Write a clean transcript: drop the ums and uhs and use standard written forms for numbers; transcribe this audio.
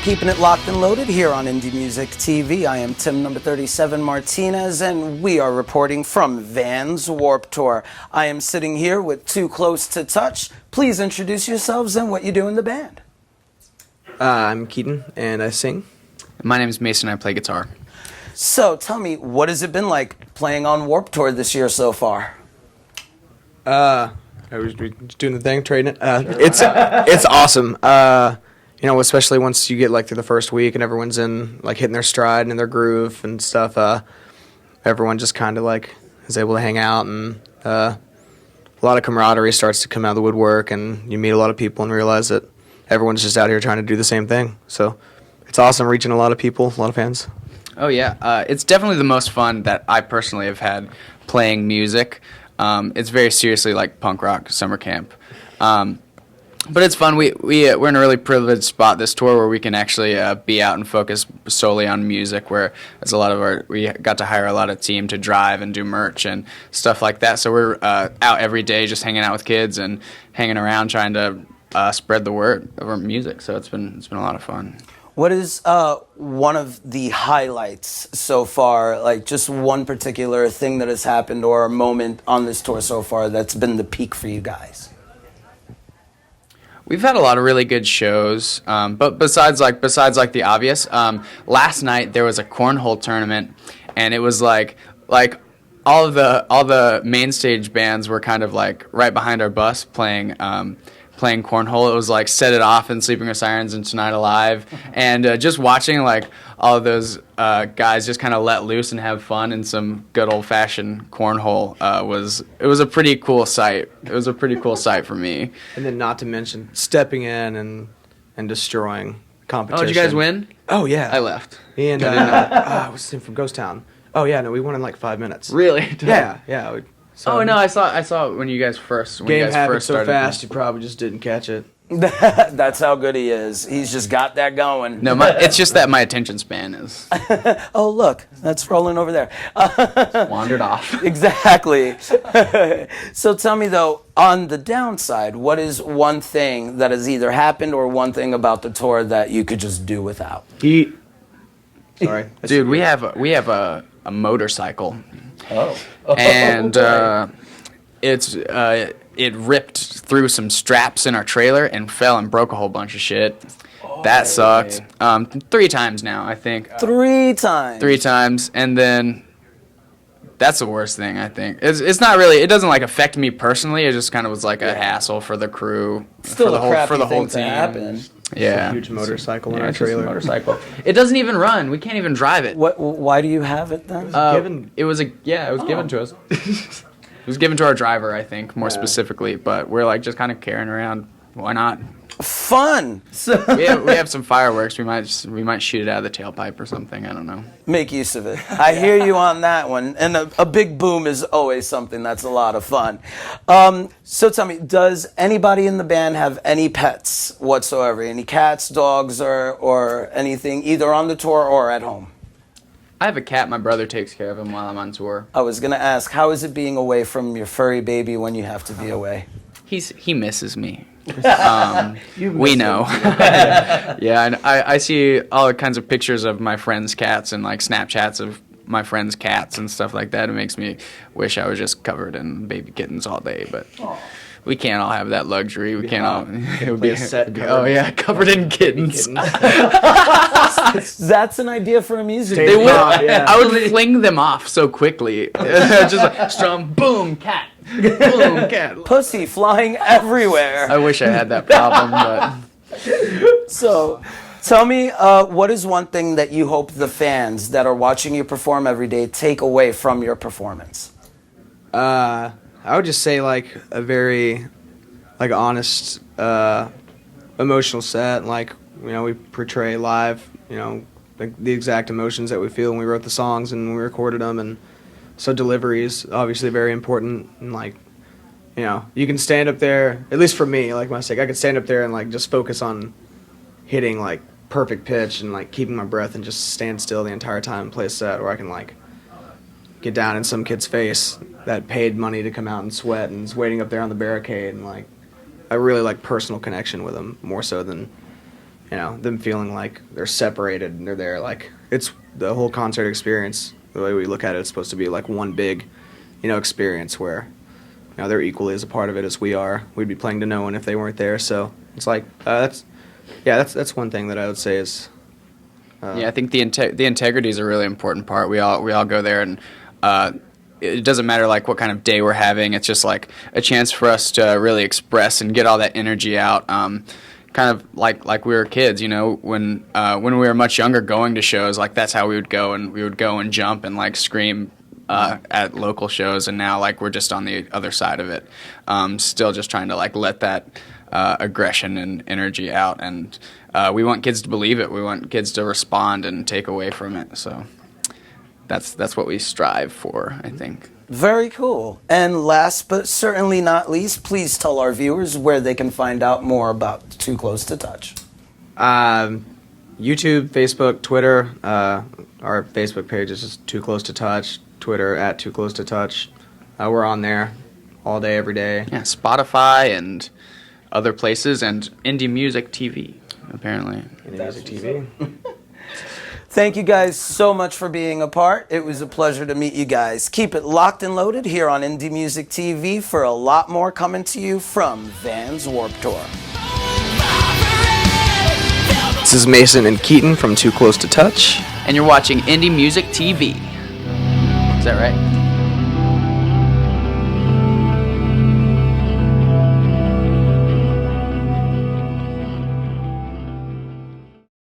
keeping it locked and loaded here on IndiMusic TV. I am Tim No.37 Martinez, and we are reporting from Vans Warped Tour. I am sitting here with Too Close to Touch. Please introduce yourselves and what you do in the band. I'm Keaton, and I sing. My name is Mason, I play guitar. So, tell me, what has it been like playing on Warped Tour this year so far? I was doing the thing, trading it. It's awesome. You know, especially once you get like through the first week and everyone's in like hitting their stride and in their groove and stuff. Everyone just kind of like is able to hang out, and a lot of camaraderie starts to come out of the woodwork, and you meet a lot of people and realize that everyone's just out here trying to do the same thing. So it's awesome, reaching a lot of people, a lot of fans. Oh yeah, it's definitely the most fun that I personally have had playing music. It's very seriously like punk rock summer camp. But it's fun. We're in a really privileged spot this tour where we can actually be out and focus solely on music, where there's a lot of we got to hire a lot of team to drive and do merch and stuff like that. So we're out every day just hanging out with kids and hanging around trying to spread the word of our music. So it's been a lot of fun. What is one of the highlights so far, like just one particular thing that has happened or a moment on this tour so far that's been the peak for you guys? We've had a lot of really good shows, but besides the obvious, last night there was a cornhole tournament, and it was like all the main stage bands were kind of like right behind our bus playing cornhole. It was like Set It Off and Sleeping with Sirens and Tonight Alive, and just watching like all of those guys just kind of let loose and have fun in some good old-fashioned cornhole was a pretty cool sight. It was a pretty cool sight for me. And then not to mention stepping in and destroying competition. Oh, did you guys win? Oh yeah, I left. And what's his name from Ghost Town? Oh yeah, no, we won in like 5 minutes. Really? Yeah. Oh no, I saw it when you guys first. Game happened so fast, you probably just didn't catch it. That's how good he is. He's just got that going. No, it's just that my attention span is Oh, look, that's rolling over there. wandered off. Exactly. So tell me, though, on the downside, what is one thing that has either happened or one thing about the tour that you could just do without? Sorry. Dude, we have a motorcycle. Oh. And it ripped through some straps in our trailer and fell and broke a whole bunch of shit. That sucked. 3 times now, I think. 3 times. 3 times, and then that's the worst thing, I think. It's not really. It doesn't like affect me personally. It just kind of was like a hassle for the crew, Still for the whole to team. happen. Yeah. Huge motorcycle in our It's just a trailer. motorcycle. It doesn't even run. We can't even drive it. Why do you have it then? It was given to us. It was given to our driver, I think, more specifically. But we're like just kind of carrying around. Why not? Fun. we have some fireworks. We might shoot it out of the tailpipe or something. I don't know. Make use of it. I hear you on that one. And a big boom is always something that's a lot of fun. So tell me, does anybody in the band have any pets whatsoever? Any cats, dogs, or anything, either on the tour or at home? I have a cat. My brother takes care of him while I'm on tour. I was going to ask, how is it being away from your furry baby when you have to be away? He misses me. We know. Yeah, and I see all kinds of pictures of my friends' cats and like Snapchats of my friends' cats and stuff like that. It makes me wish I was just covered in baby kittens all day, but we can't all have that luxury. We can't all. It would be a set covered in kittens. That's an idea for a music They video. would. I would fling them off so quickly. Just like strum, boom, cat, boom, cat. Pussy flying everywhere. I wish I had that problem, but So, tell me, what is one thing that you hope the fans that are watching you perform every day take away from your performance? I would just say like a very like honest, emotional set. Like, you know, we portray live, you know, like the exact emotions that we feel when we wrote the songs and when we recorded them. And so delivery is obviously very important. And like, you know, you can stand up there, at least for me, like my sake, I could stand up there and like just focus on hitting like perfect pitch and like keeping my breath and just stand still the entire time and play a set, or I can like get down in some kid's face that paid money to come out and sweat and is waiting up there on the barricade, and like I really like personal connection with them more so than them feeling like they're separated and they're there. Like, it's the whole concert experience. The way we look at it, it's supposed to be like one big, experience where, they're equally as a part of it as we are. We'd be playing to no one if they weren't there. So it's like that's one thing that I would say is. I think the integrity is a really important part. We all go there, and it doesn't matter like what kind of day we're having. It's just like a chance for us to really express and get all that energy out. Kind of like we were kids, when we were much younger, going to shows, like that's how we would go, and we would go and jump and like scream at local shows, and now like we're just on the other side of it, still just trying to like let that aggression and energy out, and we want kids to believe it. We want kids to respond and take away from it. So that's what we strive for, I think. Very cool. And last but certainly not least, please tell our viewers where they can find out more about Too Close to Touch. YouTube, Facebook, Twitter. Our Facebook page is just Too Close to Touch. Twitter at Too Close to Touch. We're on there all day, every day. Yeah, Spotify and other places, and IndiMusic TV, apparently. IndiMusic TV. Thank you guys so much for being a part. It was a pleasure to meet you guys. Keep it locked and loaded here on IndiMusic TV for a lot more coming to you from Vans Warped Tour. This is Mason and Keaton from Too Close to Touch. And you're watching IndiMusic TV. Is that right?